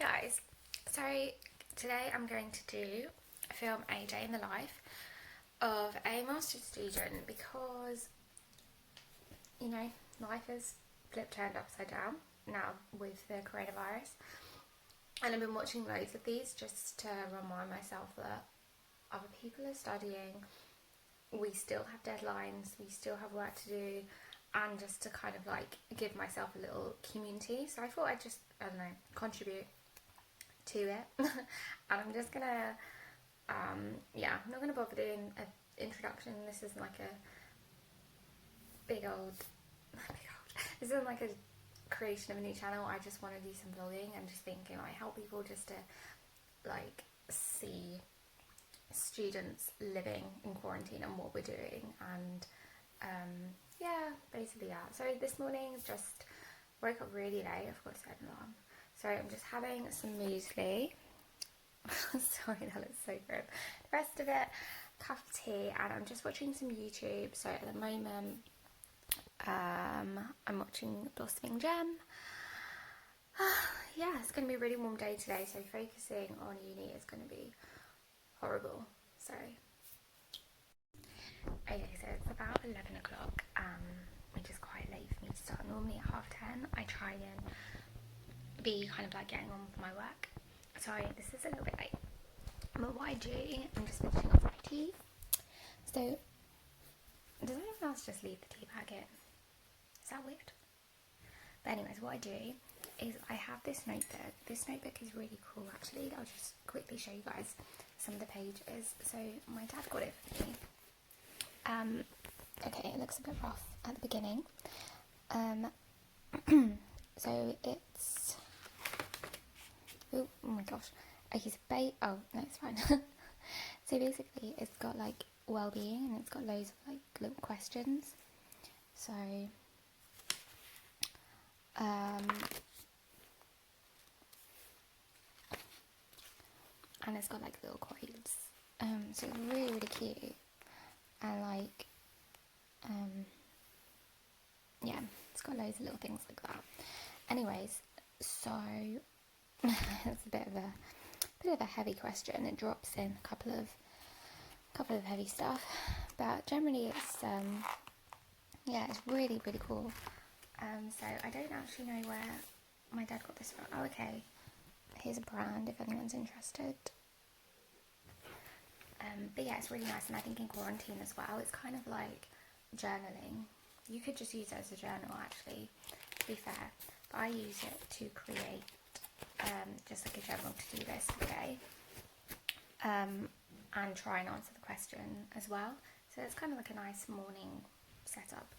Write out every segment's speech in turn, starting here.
Guys, so today I'm going to film a day in the life of a master's student because life is turned upside down now with the coronavirus, and I've been watching loads of these just to remind myself that other people are studying, we still have deadlines, we still have work to do, and just to kind of like give myself a little community. So I thought I'd just, contribute to it. And I'm just gonna I'm not gonna bother doing an introduction. This isn't like a big old this isn't like a creation of a new channel. I just want to do some vlogging and just thinking like help people just to like see students living in quarantine and what we're doing, and so this morning just woke up really late. I forgot to set an alarm, so I'm just having some muesli. Sorry, that looks so good. The rest of it, cup of tea, and I'm just watching some YouTube. So at the moment, I'm watching Blossoming Gem. Yeah, it's going to be a really warm day today, so focusing on uni is going to be horrible. So, okay, so it's about 11 o'clock, which is quite late for me to start. Normally at 10:30, I try and be kind of like getting on with my work. So this is a little bit late. But what I do, I'm just finishing off my tea. So, does anyone else just leave the tea bag in? Is that weird? But anyways, what I do is I have this notebook. This notebook is really cool actually. I'll just quickly show you guys some of the pages. So my dad got it for me. Okay, it looks a bit rough at the beginning. So it's... Oh my gosh. Okay, so oh, no, it's fine. So basically, it's got like well-being and it's got loads of like little questions. So, and it's got like little quotes. So it's really, really cute. And like, yeah, it's got loads of little things like that. Anyways, so it's a bit of a heavy question. It drops in a couple of heavy stuff, but generally it's it's really, really cool. So I don't actually know where my dad got this from. Oh, okay, here's a brand if anyone's interested. But yeah, it's really nice, and I think in quarantine as well, it's kind of like journaling. You could just use it as a journal actually, to be fair, but I use it to create just like a general to-do list for the day, and try and answer the question as well. So it's kind of like a nice morning setup.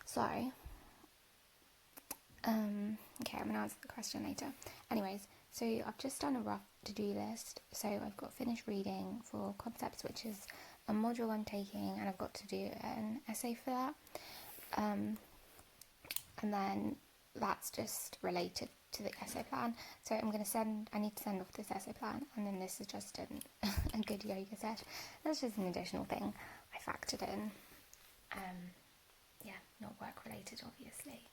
So, okay, I'm going to answer the question later. Anyways, so I've just done a rough to-do list. So I've got finished reading for concepts, which is a module I'm taking, and I've got to do an essay for that. And then that's just related to the essay plan. So I need to send off this essay plan, and then this is just a good yoga set. That's just an additional thing I factored in. Not work related, obviously.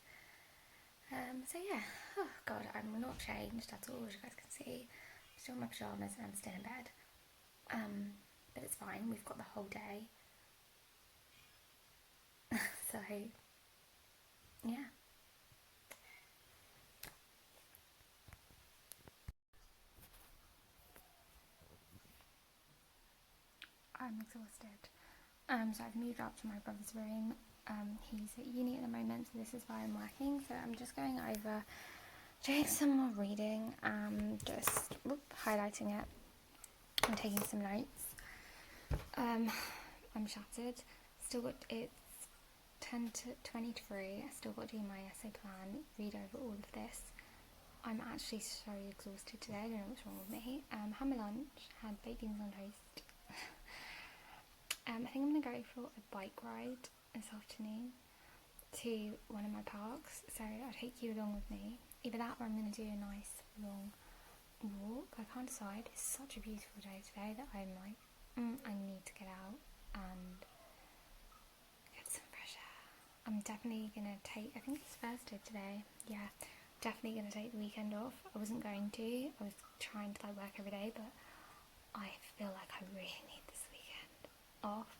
So yeah, oh god, I'm not changed at all, as you guys can see. I'm still in my pyjamas and I'm still in bed. But it's fine, we've got the whole day. So, yeah. I'm exhausted. So I've moved up to my brother's room. He's at uni at the moment, so this is why I'm working. So I'm just going over, doing some more reading, just highlighting it and taking some notes. I'm shattered. It's 10 to 23. I still got to do my essay plan, read over all of this. I'm actually so exhausted today. I don't know what's wrong with me. Had my lunch, had baked beans on toast. I think I'm going to go for a bike ride this afternoon to one of my parks, so I'll take you along with me. Either that or I'm going to do a nice long walk. I can't decide. It's such a beautiful day today that I'm like, I need to get out and get some fresh air. I'm definitely going to I think it's Thursday today, yeah. definitely going to take the weekend off. I wasn't going to. I was trying to like work every day, but I feel like I really need this weekend off.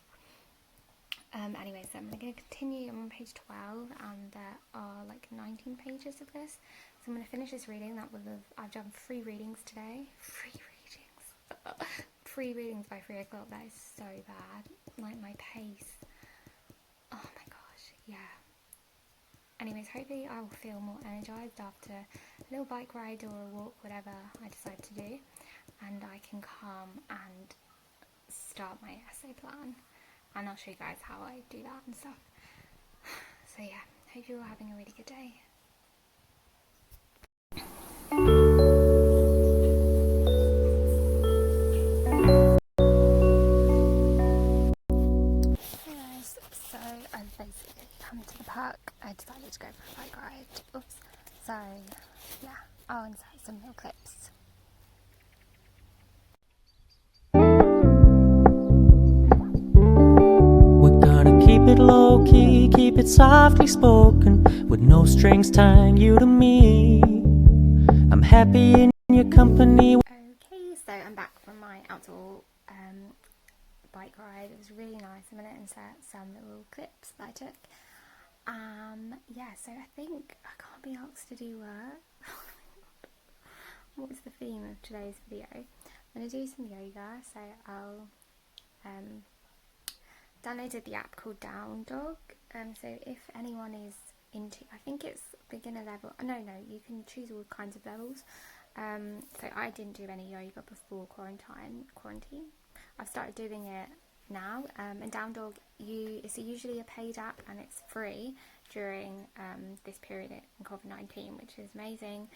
Anyway, so I'm going to continue. I'm on page 12 and there are like 19 pages of this. So I'm going to finish this reading. I've done 3 readings today. 3 readings. 3 readings by 3 o'clock. That is so bad. Like my pace. Oh my gosh, yeah. Anyways, hopefully I will feel more energized after a little bike ride or a walk, whatever I decide to do. And I can come and start my essay plan. And I'll show you guys how I do that and stuff. So yeah, hope you're all having a really good day. Hey guys, so I've basically come to the park. I decided to go for a bike ride. Oops. So yeah, I'll insert some little clips. Keep it low key, keep it softly spoken, with no strings tying you to me. I'm happy in your company. Okay, so I'm back from my outdoor bike ride. It was really nice. I'm going to insert some little clips that I took. Yeah, so I think I can't be asked to do work. What was the theme of today's video? I'm going to do some yoga, so I'll downloaded the app called Down Dog. So if anyone is into, I think it's beginner level. No, you can choose all kinds of levels. So I didn't do any yoga before quarantine. I've started doing it now. And Down Dog, it's usually a paid app and it's free during this period in COVID-19, which is amazing.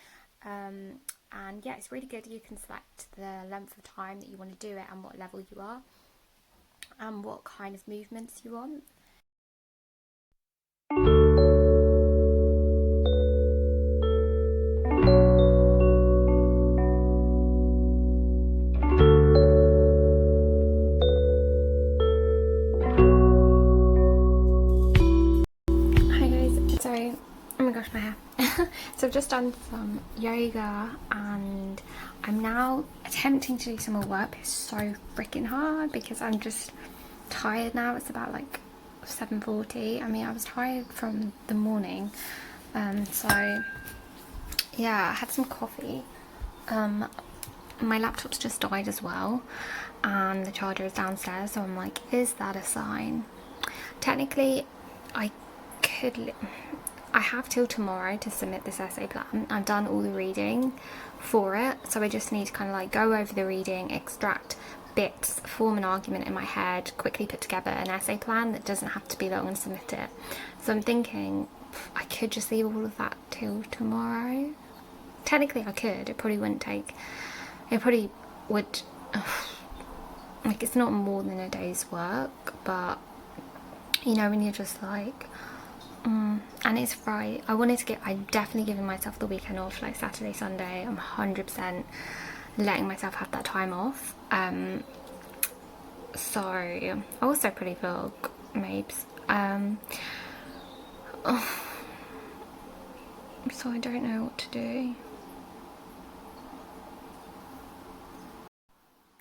And yeah, it's really good. You can select the length of time that you want to do it and what level you are, and what kind of movements you want. Hi guys, sorry, oh my gosh, my hair. So I've just done some yoga and I'm now attempting to do some more work. It's so freaking hard because I'm just tired now. It's about like 7:40. I mean, I was tired from the morning, so yeah, I had some coffee. My laptop's just died as well and the charger is downstairs, so I'm like, is that a sign? Technically I have till tomorrow to submit this essay plan. I've done all the reading for it, so I just need to kind of like go over the reading, extract bits, form an argument in my head, quickly put together an essay plan that doesn't have to be long and submit it. So I'm thinking I could just leave all of that till tomorrow. Technically I could, it probably wouldn't take, it probably would, like it's not more than a day's work, but you know when you're just like, and it's Friday. I'm definitely giving myself the weekend off, like Saturday, Sunday. I'm 100% letting myself have that time off. So I also pretty vlog, mabes. So I don't know what to do.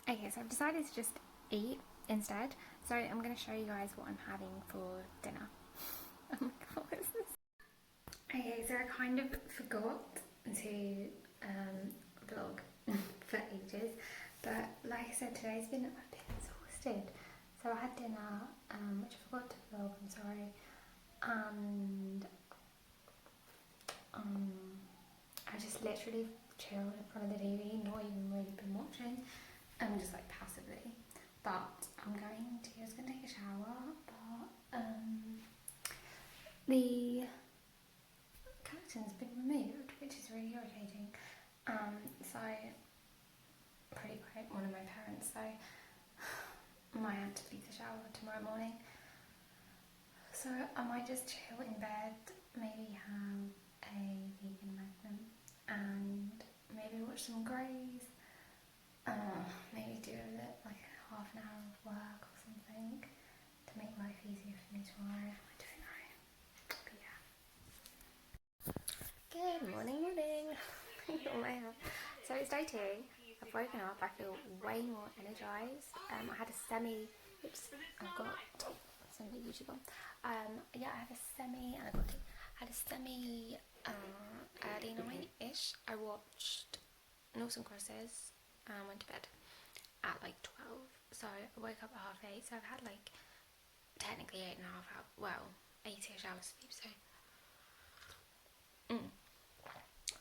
Okay, so I've decided to just eat instead. So I'm going to show you guys what I'm having for dinner. Oh my god, what is this? Okay, so I kind of forgot to vlog for ages, but like I said, today's been, I've been exhausted. So I had dinner, which I forgot to vlog, I'm sorry, and I just literally chilled in front of the TV, not even really been watching, just like passively. But I was going to take a shower, but the curtain's been removed, which is really irritating. So pretty quick, one of my parents, so I might have to leave the shower tomorrow morning. So I might just chill in bed, maybe have a vegan magnum, and maybe watch some Greys. Maybe do like half an hour of work or something to make life easier for me tomorrow. I don't know. But yeah. Good morning, morning. Oh my God. So it's day 2. I've woken up. I feel way more energized. I had a semi. Oops. I've got some YouTube on. Yeah, I have a semi, and I got had a semi early night-ish. I watched Northern Crosses and went to bed at like 12. So I woke up at 8:30. So I've had like technically 8.5 hours. Well, 8ish hours sleep. So.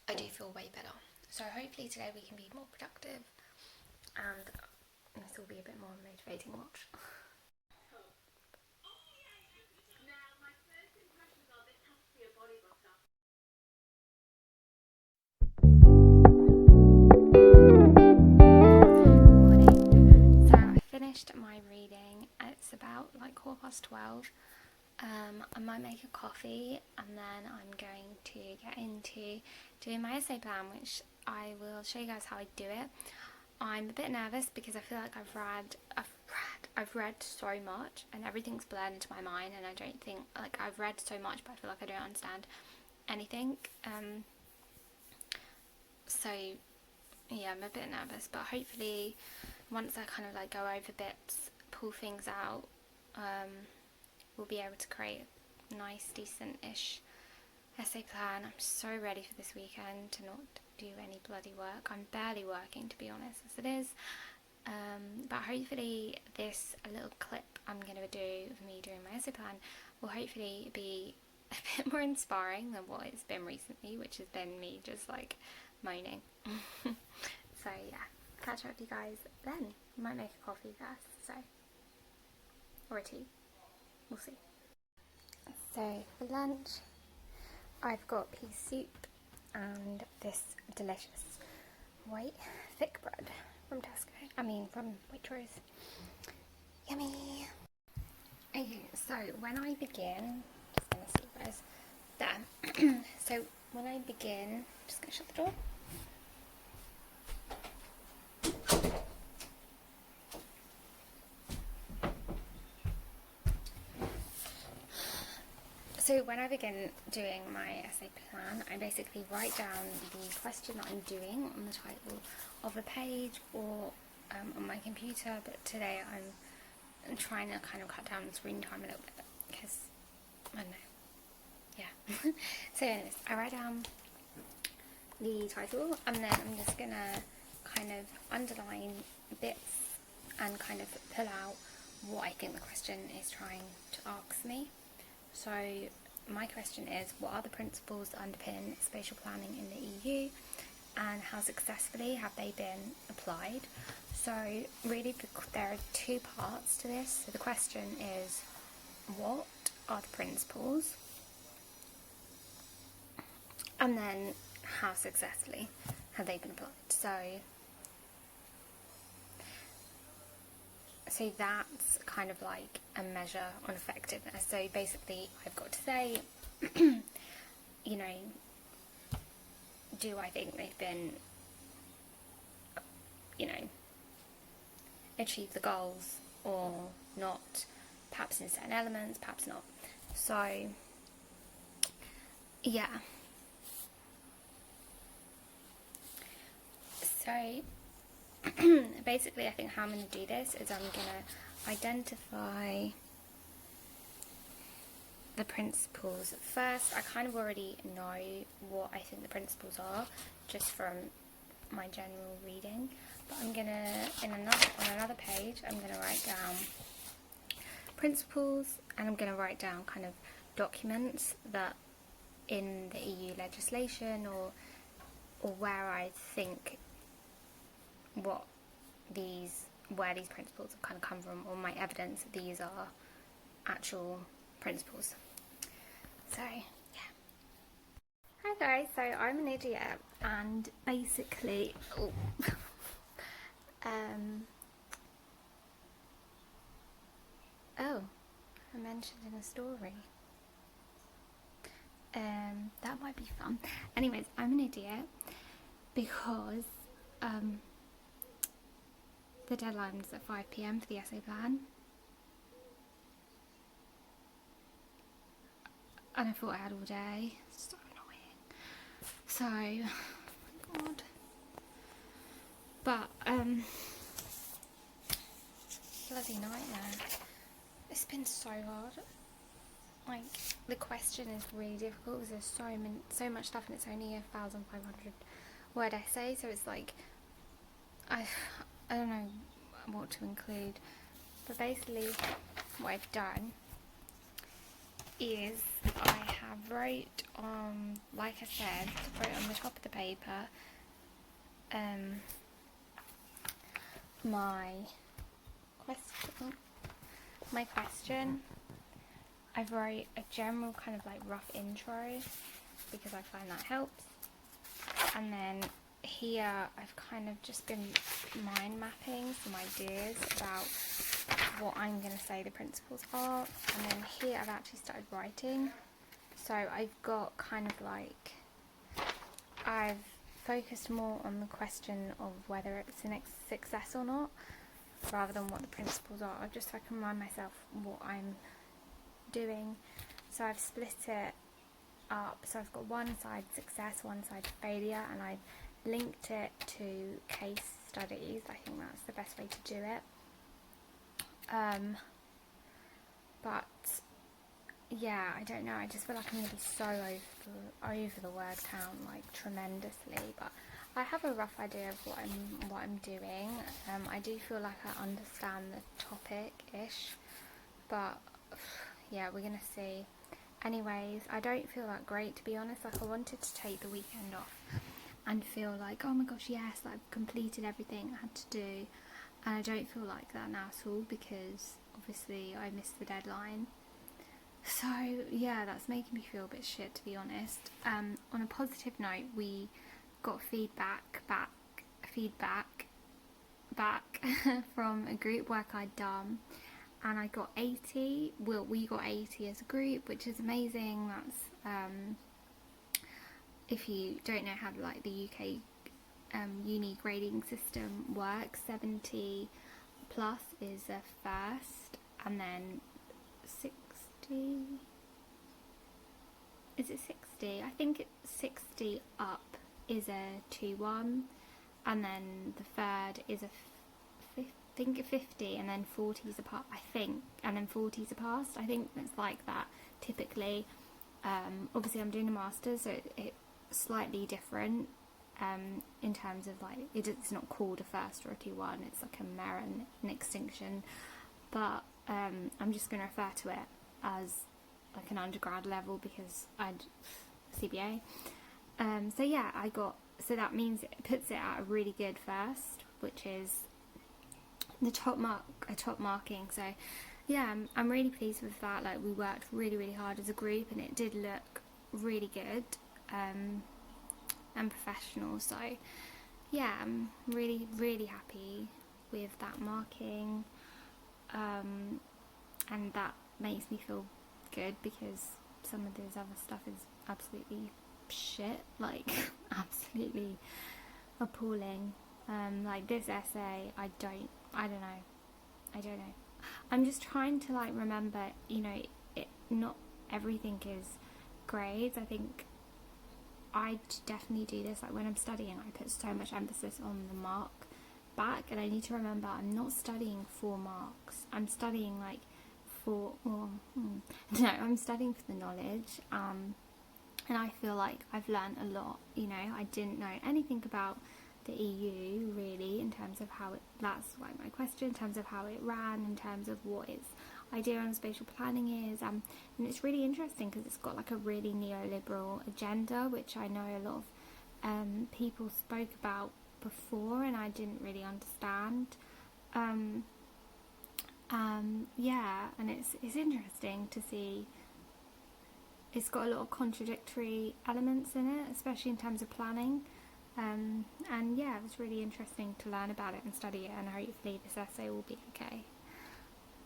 I do feel way better. So hopefully today we can be more productive and this will be a bit more motivating watch. Morning. So I finished my reading. It's about like 12:15. I might make a coffee and then I'm going to get into doing my essay plan, which I will show you guys how I do it. I'm a bit nervous because I feel like I've read so much and everything's blurred into my mind, and I don't think, like, I've read so much but I feel like I don't understand anything. So yeah, I'm a bit nervous, but hopefully once I kind of like go over bits, pull things out, we'll be able to create a nice, decent-ish essay plan. I'm so ready for this weekend to not do any bloody work. I'm barely working, to be honest, as it is. But hopefully this little clip I'm going to do of me doing my essay plan will hopefully be a bit more inspiring than what it's been recently, which has been me just like moaning. So yeah, catch up with you guys then. Might make a coffee first, so, or a tea. We'll see. So for lunch, I've got pea soup and this delicious white thick bread from Tesco. I mean from Waitrose. Yummy. Okay, so when I begin, just gonna see where's there. So when I begin, just gonna shut the door. So when I begin doing my essay plan, I basically write down the question that I'm doing on the title of a page or on my computer, but today I'm trying to kind of cut down the screen time a little bit because, I don't know, yeah. So anyways, I write down the title and then I'm just going to kind of underline bits and kind of pull out what I think the question is trying to ask me. So my question is, what are the principles that underpin spatial planning in the EU and how successfully have they been applied? So really there are 2 parts to this. So the question is, what are the principles? And then how successfully have they been applied? So that's kind of like a measure on effectiveness. So basically I've got to say, you know, do I think they've been, you know, achieve the goals or not? Perhaps in certain elements, perhaps not. So yeah. So basically I think how I'm going to do this is I'm going to identify the principles. First, I kind of already know what I think the principles are just from my general reading, but I'm going to, on another page, I'm going to write down principles, and I'm going to write down kind of documents that in the EU legislation or where I think where these principles have kind of come from, or my evidence that these are actual principles. So yeah. Hi guys, so I'm an idiot and basically I mentioned in a story. That might be fun. Anyways, I'm an idiot because the deadline was at 5 PM for the essay plan, and I thought I had all day. So annoying. So, oh my god. But, bloody nightmare. It's been so hard. Like, the question is really difficult because there's so much stuff and it's only 1,500 word essay, so it's like, I don't know what to include. But basically, what I've done is I have wrote on, like I said, wrote on the top of the paper, my question. I've wrote a general kind of like rough intro because I find that helps, and then here I've kind of just been mind mapping some ideas about what I'm going to say the principles are, and then here I've actually started writing. So I've got kind of like, I've focused more on the question of whether it's an success or not, rather than what the principles are, just so I can remind myself what I'm doing. So I've split it up, so I've got one side success, one side failure, and I've linked it to case studies. I think that's the best way to do it. But yeah, I don't know, I just feel like I'm going to be so over the word count, like tremendously, but I have a rough idea of what I'm doing. I do feel like I understand the topic-ish, but yeah, we're going to see. Anyways, I don't feel that great, to be honest. Like, I wanted to take the weekend off and feel like, oh my gosh, yes, I've completed everything I had to do, and I don't feel like that now at all because obviously I missed the deadline. So yeah, that's making me feel a bit shit, to be honest. On a positive note, we got feedback from a group work I'd done, and I got 80. Well, we got 80 as a group, which is amazing. That's if you don't know how like the UK uni grading system works, 70 plus is a first, and then 60. Is it 60? I think it's 60 up is a 2-1, and then the third is a 50, and then 40 is a pass, I think, and then 40 is a pass. I think it's like that typically. Obviously I'm doing a master's, so it's slightly different in terms of like, it's not called a first or a 2-1, it's like a merit and an extinction, but I'm just going to refer to it as like an undergrad level because I'd CBA. So yeah, so that means it puts it at a really good first, which is the top marking. So yeah, I'm really pleased with that. Like, we worked really, really hard as a group, and it did look really good and professional. So yeah, I'm really, really happy with that marking, and that makes me feel good because some of this other stuff is absolutely shit, like absolutely appalling. Like this essay, I don't know. I'm just trying to like remember, you know, not everything is grades. I think I definitely do this, like when I'm studying, I put so much emphasis on the mark back, and I need to remember I'm not studying for marks. I'm studying like I'm studying for the knowledge, and I feel like I've learned a lot. You know, I didn't know anything about the EU really, in terms of how that's like my question, in terms of how it ran, in terms of what its idea on spatial planning is, and it's really interesting because it's got like a really neoliberal agenda, which I know a lot of people spoke about before, and I didn't really understand. Yeah, and it's interesting to see. It's got a lot of contradictory elements in it, especially in terms of planning. And yeah, it was really interesting to learn about it and study it, and hopefully this essay will be okay.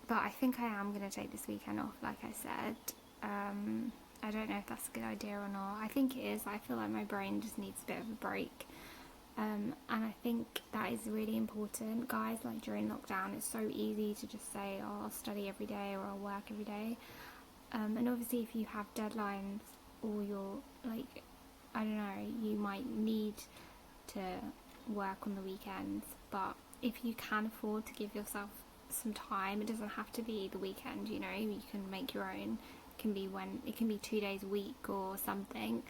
But I think I am going to take this weekend off, like I said. I don't know if that's a good idea or not. I think it is. I feel like my brain just needs a bit of a break. And I think that is really important, guys. Like, during lockdown, it's so easy to just say, oh, I'll study every day or I'll work every day. And obviously if you have deadlines, or you're like I don't know, you might need to work on the weekends, but if you can afford to give yourself some time, it doesn't have to be the weekend, you know, you can make your own. It can be 2 days a week or something,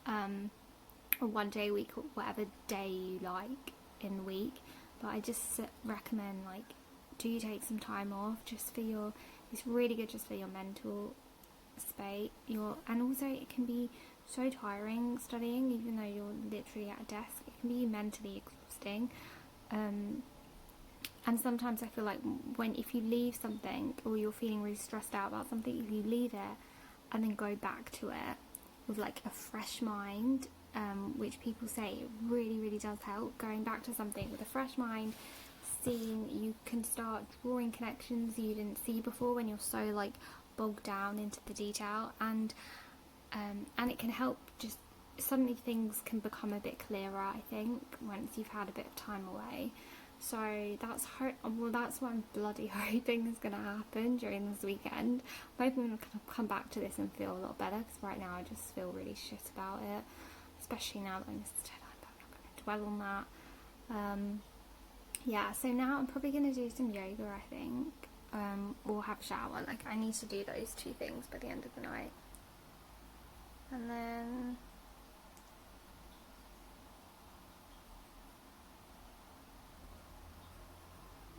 or 1 day a week, or whatever day you like in the week. But I just recommend, like, do take some time off just for your, it's really good just for your mental space, and also it can be so tiring studying, even though you're literally at a desk. It can be mentally exhausting, and sometimes I feel like if you leave something, or you're feeling really stressed out about something, if you leave it and then go back to it with like a fresh mind, which people say it really, really does help, going back to something with a fresh mind, you can start drawing connections you didn't see before when you're so like bogged down into the detail, and it can help. Just suddenly things can become a bit clearer, I think, once you've had a bit of time away. So that's what I'm bloody hoping is going to happen during this weekend. I'm hoping I'm going to come back to this and feel a lot better, because right now I just feel really shit about it, especially now that I'm not going to dwell on that. Yeah, so now I'm probably going to do some yoga, I think, or have a shower. Like, I need to do those two things by the end of the night. And then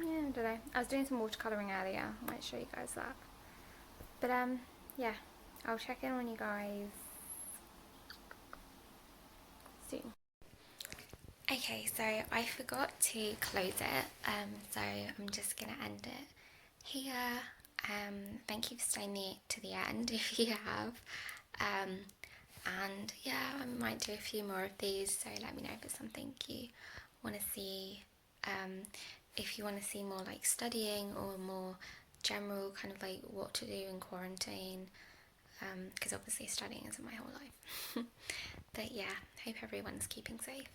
yeah, I don't know. I was doing some watercolouring earlier. I might show you guys that. But yeah, I'll check in on you guys soon. Okay, so I forgot to close it, so I'm just gonna end it here. Thank you for staying to the end if you have. And yeah, I might do a few more of these, so let me know if it's something you want to see. If you want to see more like studying, or more general kind of like what to do in quarantine, because obviously studying isn't my whole life. But yeah, hope everyone's keeping safe.